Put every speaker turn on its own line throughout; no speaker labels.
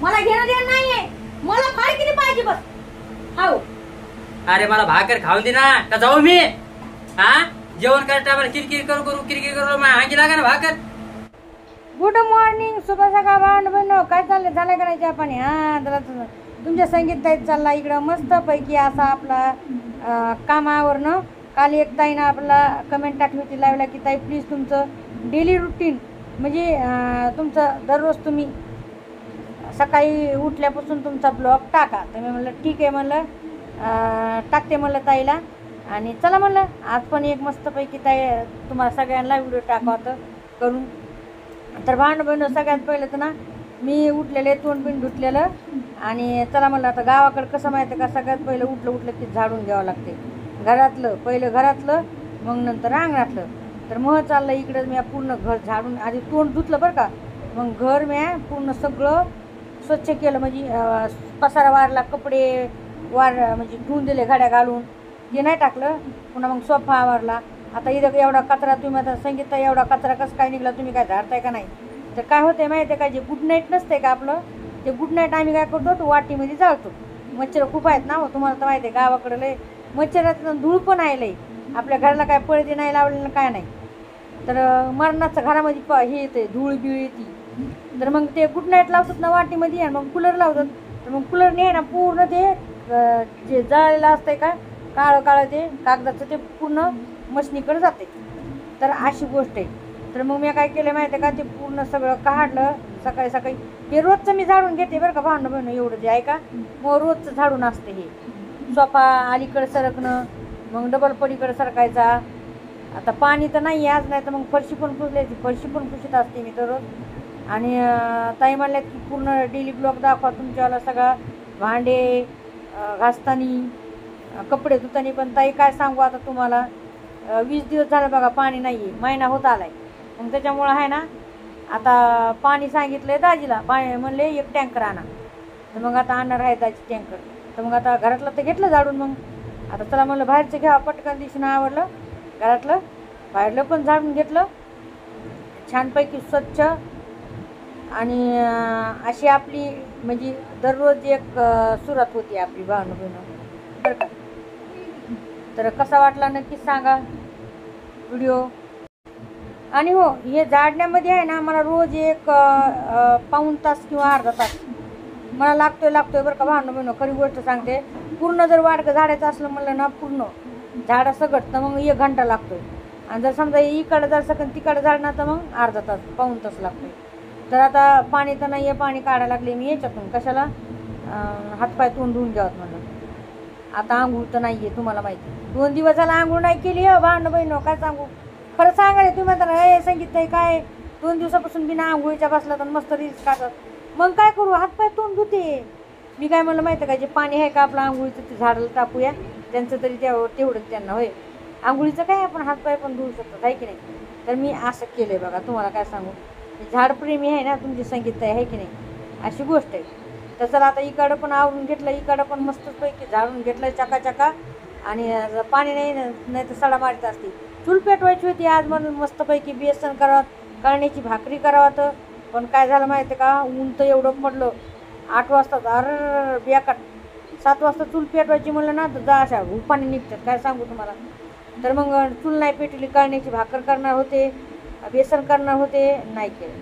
मला घेणं देणं नाहीये. मला फार किती पाहिजे बस. हाव
अरे मला भाकर खाऊन दे ना, का जाऊ मी? हा जेवण करता मला किरकिर करू हांगी लागा ना भाकर.
गुड मॉर्निंग, शुभ सकाळ भाऊ. काय चाललंय? झालं का नाही चहा पाणी? हा जरा तुमच्या संगीत ताईत चालला इकडं मस्त पैकी असा आपला कामावरनं. काल एक ताईनं आपला कमेंट टाकली होती लावला की ताई प्लीज तुमचं डेली रुटीन म्हणजे तुमचं दररोज तुम्ही सकाळी उठल्यापासून तुमचा ब्लॉग टाका. तर मी म्हणलं ठीक आहे, म्हणलं टाकते म्हणलं ताईला. आणि चला म्हणलं आज पण एक मस्तपैकी ताई तुम्हाला सगळ्यांना व्हिडिओ टाकावं करून. तर बहिण सगळ्यात पहिलं तर ना मी उठलेले तोंड बिंड धुतलेलं आणि चला म्हणलं आता गावाकडं कसं माहिती आहे का, सगळ्यात पहिलं उठलं की झाडून घ्यावं लागते घरातलं. पहिलं घरातलं मग नंतर अंगणातलं. तर मग चाललं इकडं मी पूर्ण घर झाडून आधी तोंड धुतलं बरं का. मग घर मी पूर्ण सगळं स्वच्छ केलं म्हणजे पसारा वारला, कपडे म्हणजे धुवून दिले घड्या घालून, हे नाही टाकलं. पुन्हा मग सोफा आवरला. आता इथं एवढा कचरा तुम्ही आता सांगितलं एवढा कचरा कसं काय निघला, तुम्ही काय झाडताय का नाही? तर काय होते माहिती आहे का, जे गुड नाईट नसते का आपलं, ते गुड नाईट आम्ही काय करतो तो वाटीमध्ये जाळतो. मच्छर खूप आहेत ना हो, तुम्हाला तर माहिती आहे गावाकडं लय मच्छराचं धूळ पण आहे लय. आपल्या घराला काय पळते नाही लावलेलं काय नाही, तर मरणाचं घरामध्ये हे येते धूळ बिळ येते. तर मग ते गुड नाईट लावतात ना वाटीमध्ये आणि मग कूलर लावतात. तर मग कूलरने आहे ना पूर्ण ते जे जळलेलं असतंय का काळं ते कागदाचं ते पूर्ण मशनीकडे जाते. तर अशी गोष्ट आहे. तर मग मी काय केलं माहिती आहे का, ते पूर्ण सगळं काढलं सकाळी. हे रोजचं मी झाडून घेते बरं का भांडं एवढं जे आहे का, मग रोजचं झाडून असते. हे सोफा अलीकडे सरकणं, मग डबल पलीकडे सरकायचा. आता पाणी तर नाही आज, नाही तर मग फरशी पण पुसत असते मी तर. आणि ताई म्हणल्यात की पूर्ण डेली ब्लॉग दाखवा तुमच्यावाला सगळा, भांडे घासतानी कपडे धुतानी. पण ताई काय सांगू आता तुम्हाला, 20 दिवस झालं बघा पाणी नाही आहे, महिना होत आला आहे. मग त्याच्यामुळं आहे ना आता पाणी सांगितलं आहे दाजीला, पाणी म्हणले 1 टँकर आणा. तर मग आता आणणार आहे दाजी टँकर. तर मग आता घरातलं तर घेतलं झाडून. मग आता चला म्हणलं बाहेरचं घ्यावं, पटकन दिवशीनं आवडलं घरातलं. बाहेरलं पण झाडून घेतलं छानपैकी स्वच्छ. आणि अशी आपली म्हणजे दररोज एक सुरुवात होती आपली भावना बरं का. तर कसा वाटला नक्कीच सांगा व्हिडिओ. आणि हो, हे झाडण्यामध्ये आहे ना मला रोज एक पाऊण तास किंवा अर्धा तास मला लागतोय बरं का भावना. खरी गोष्ट सांगते, पूर्ण जर वाडकं झाडायचं असलं म्हणलं ना पूर्ण झाडं सगळं तर मग 1 घंटा लागतोय. आणि जर समजा इकडं जर सकन तिकडं झाडणार तर मग अर्धा तास पाऊण तास लागतोय. तर आता पाणी तर नाही आहे, पाणी काढायला लागले मी याच्यातून. कशाला? हातपाय तोंड धुवून घ्यावं म्हणलं. आता आंघोळ तर नाही आहे तुम्हाला माहिती, 2 दिवस झाला आंघोळ नाही केली हो भांडं काय सांगू. खरं सांगायला तुम्ही म्हणता हे सांगितलंय काय 2 दिवसापासून बिना आंघोळीच्या बसला तर मस्त रील्स काढतात. मग काय करू, हातपाय तोंड धुते मी. काय म्हणलं माहिती का, जे पाणी आहे का आपलं आंघोळीचं ते झाडाला टाकूया, त्यांचं तरी तेवढंच त्यांना होय. आंघोळीचं काय आपण हातपाय पण धुवू शकतो आहे की नाही. तर मी असं केलं आहे बघा, तुम्हाला काय सांगू. झाडप्रेमी आहे ना तुमची संगीत आहे की नाही, अशी गोष्ट आहे. तर चला आता इकडं पण आवरून घेतलं, इकडं पण मस्तपैकी झाडून घेतलं चका. आणि पाणी नाही तर सडा मारत असते. चूल पेटवायची होती आज म्हणून मस्तपैकी बेसन करावं, कळण्याची भाकरी करावं. तर पण काय झालं माहिती आहे का, ऊन तर एवढं पडलं 8 वाजता बेकाट. 7 वाजता चूल पेटवायची म्हणलं ना तर जा अशा उपाने निघतात काय सांगू तुम्हाला. तर मग चूल नाही पेटली, कळण्याची भाकर करणार होते, बेसन करणार होते, नाही केलं.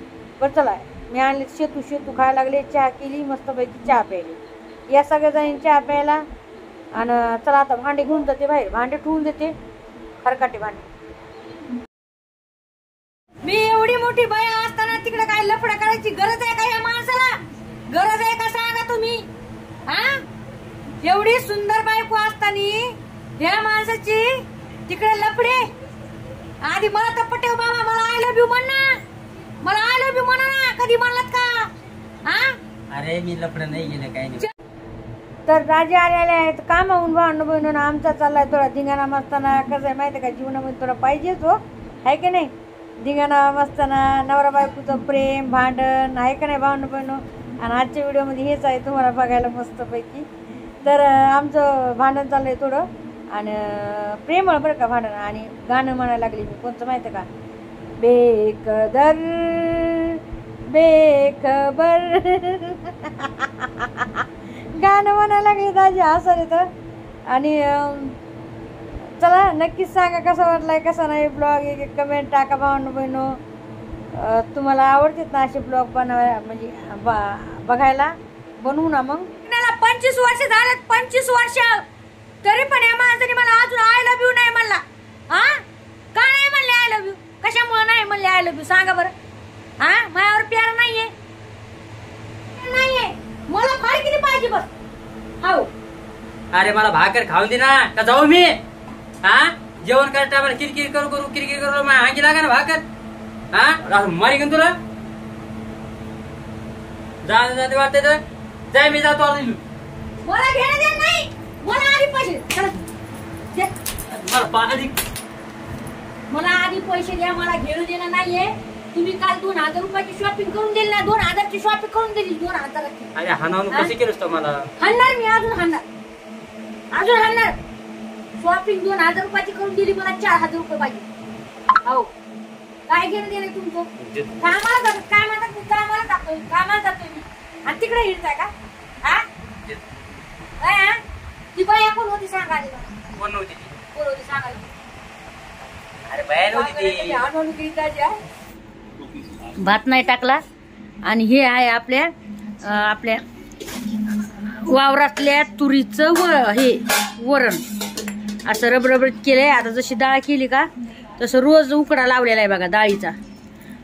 बरं चला मी आणले शेतू खायला लागले, चहा केली मस्तपैकी, चहा प्यायली. या सगळ्याजणी चहा प्यायला. आणि चला आता भांडे घेऊन जाते बाहेर, भांडे ठेवून देते खरकाटे भांडे. मी एवढी मोठी बाई असताना तिकडे काय लफडा करायची गरज आहे का या माणसाला? गरज आहे का सांगा तुम्ही? हा, एवढी सुंदर बायको असताना या माणसाची तिकडे लफडे. आधी मला तर पटेव बाबा, मला आय लव्ह यू म्हण ना, मला आय लव्ह यू म्हणा ना. कधी म्हणलात का? हा,
अरे मी लफडं नाही गेलं काय नाही.
तर राजे आलेले आहेत कामाहून भांडण आमचा चाललाय थोडा धिंगाणा मस्ताना. कसं आहे माहिती आहे का, जीवनामध्ये थोडा पाहिजेच हो, आहे की नाही. धिंगाणा मस्ताना, नवरा बायकोचं प्रेम भांडण आहे का नाही भांडण. आणि आजच्या व्हिडिओमध्ये हेच आहे तुम्हाला बघायला मस्तपैकी. तर आमचं भांडण चाललंय थोडं आणि प्रेमळ बरं का भांडण. आणि गाणं म्हणायला लागली मी, कोणतं माहिती आहे का, बेकदर बेखबर. गाणं म्हणायला लागले दाजी असं येतं. आणि चला नक्कीच सांगा कसा वाटलाय कसा नाही ब्लॉग. एक कमेंट टाका भावनो बहिणो. तुम्हाला आवडतात ना असे ब्लॉग बनवायला म्हणजे बघायला बनवू ना. मग 25 वर्ष झालेत 25 वर्ष तरी पण या माणसाने मला अजून आय लव्ह यू नाही म्हणला. हा का नाही म्हणले आय लव्ह यू? कशामुळे नाही म्हणले आय लव्ह यू सांगा बरं. हा माझ्यावर प्यार नाहीये नाहीये मला फार किती पाहिजे बस. हो
अरे मला भाकर खाऊन दे ना का जाऊ मी. हा जेवण करता मला किरकिर करू माझ्या अंगी लागा ना भाकर. हा मारी घेऊन तुला जाते वाटते तर जाय मी जातो.
मला घेणं देणं नाही. मला आधी पैसे मला आधी पैसे द्या. मला घेणं देणं नाहीये. तुम्ही काल 2000 रुपयाची शॉपिंग करून दिली ना. 2000 ची शॉपिंग करून दिली 2000 ची.
अरे हाणावून कशी केलंस तो मला.
हाणणार मी अजून हाणणार. शॉपिंग 2000 रुपयाची करून दिली मला 4000 रुपये पाहिजे. हो काय घेणं देणं तुमचं. कामाला जातोय मी आणि तिकडे हिडताय का. हा काय ती बाया कोण होती सांगा.
कोण नव्हती
सांगायला.
अरे बाया नव्हती ती.
भात नाही टाकला. आणि हे आहे आपल्या वावरातल्या तुरीचं हे वरण असं रबरबीत केलंय. आता जशी डाळ केली का तसं रोज उकडा लावलेला आहे बघा डाळीचा.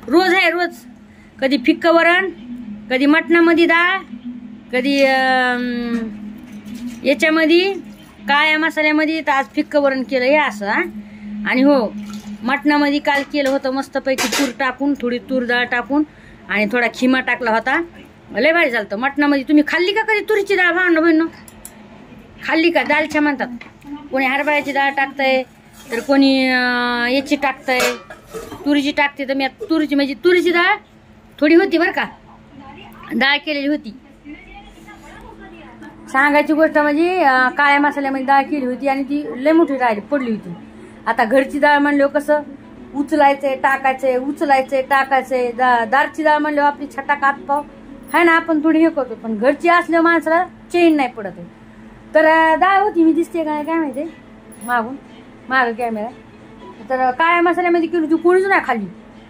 रोज आहे रोज. कधी फिक्क वरण कधी मटणामध्ये डाळ कधी याच्यामध्ये काळ्या मसाल्यामध्ये. तर आज फिक्क वरण केलं हे असं. आणि हो मटणामध्ये काल केलं होतं मस्तपैकी तूर टाकून थोडी तूर डाळ टाकून आणि थोडा खिमा टाकला होता. लय भारी झालं मटणामध्ये. तुम्ही खाल्ली का कधी तुरीची डाळ भावना बहिण. खाल्ली का. दालच्या म्हणतात. कोणी हरभऱ्याची डाळ टाकतंय तर कोणी याची टाकतंय तुरीची टाकते. तर मी तुरीची म्हणजे तुरीची डाळ थोडी होती बरं का. डाळ केलेली होती. सांगायची गोष्ट म्हणजे काळ्या मसाल्यामध्ये डाळ केली होती आणि ती लय मोठी राहिली पडली होती. आता घरची डाळ म्हणल्यावर कसं उचलायचंय टाकायचंय. दारची डाळ म्हणल्यावर आपली छटाक हातपाव आहे ना आपण थोडी हे करतो. पण घरची असल्यावर माणसाला चेन नाही पडत. तर डाळ होती मी दिसते काय माहिती माग कॅमेरा. तर काळ्या मसाल्यामध्ये केली होती कोणीच नाही खाल्ली.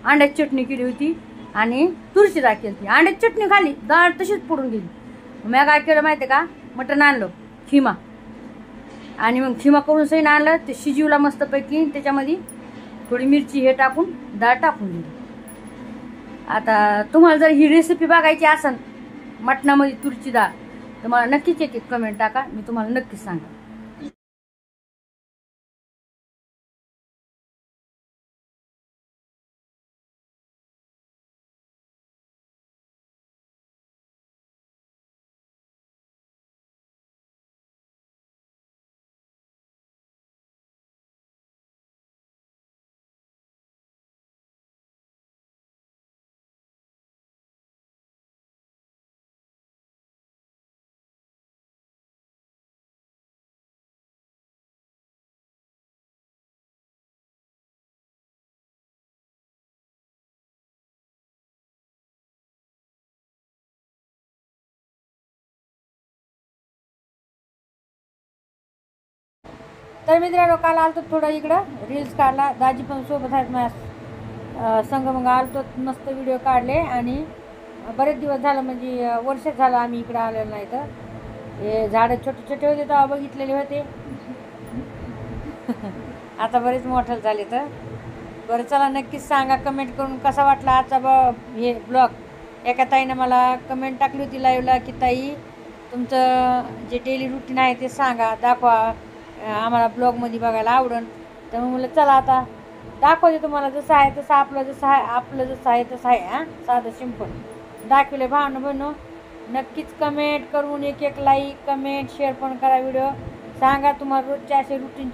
अंड्याची चटणी केली होती आणि तुरीची डाळ केली होती. अंड्याची चटणी खाल्ली डाळ तशीच पडून गेली. मी काय केलं माहिती का मटण आणलं खिमा आणि मग खिमा करून सैन आणलं ते शिजवला मस्तपैकी. त्याच्यामध्ये थोडी मिरची हे टाकून डाळ टाकून दिली. आता तुम्हाला जर ही रेसिपी बघायची असेल मटणामध्ये तुरीची डाळ तर मला नक्कीच एक कमेंट टाका. मी तुम्हाला नक्कीच सांगा. तर मित्रांनो काल आलतो थोडं इकडं रील्स काढला. दाजी पण सोबत आहेत माझ्या संग. मग आलतो मस्त व्हिडिओ काढले आणि बरेच दिवस झालं म्हणजे वर्ष झालं आम्ही इकडं आलेलो नाही. तर हे झाडं छोटे छोटे होते तेव्हा बघितलेले होते. आता बरेच मोठे झाले. तर बरं चला नक्कीच सांगा कमेंट करून कसा वाटला आजचा हे ब्लॉग. एका ताईनं मला कमेंट टाकली होती लाईव्हला की ताई तुमचं जे डेली रुटीन आहे ते सांगा दाखवा आम्हाला ब्लॉगमध्ये बघायला आवडेल. तर मग म्हटलं चला आता दाखवते तुम्हाला जसं आहे तसं आपलं जसं आहे तसं आहे. साधं सिंपल दाखवले भावना बहिणो. नक्कीच कमेंट करून एक लाईक कमेंट शेअर पण करा. व्हिडिओ सांगा तुम्हाला रोजचे असे रुटीन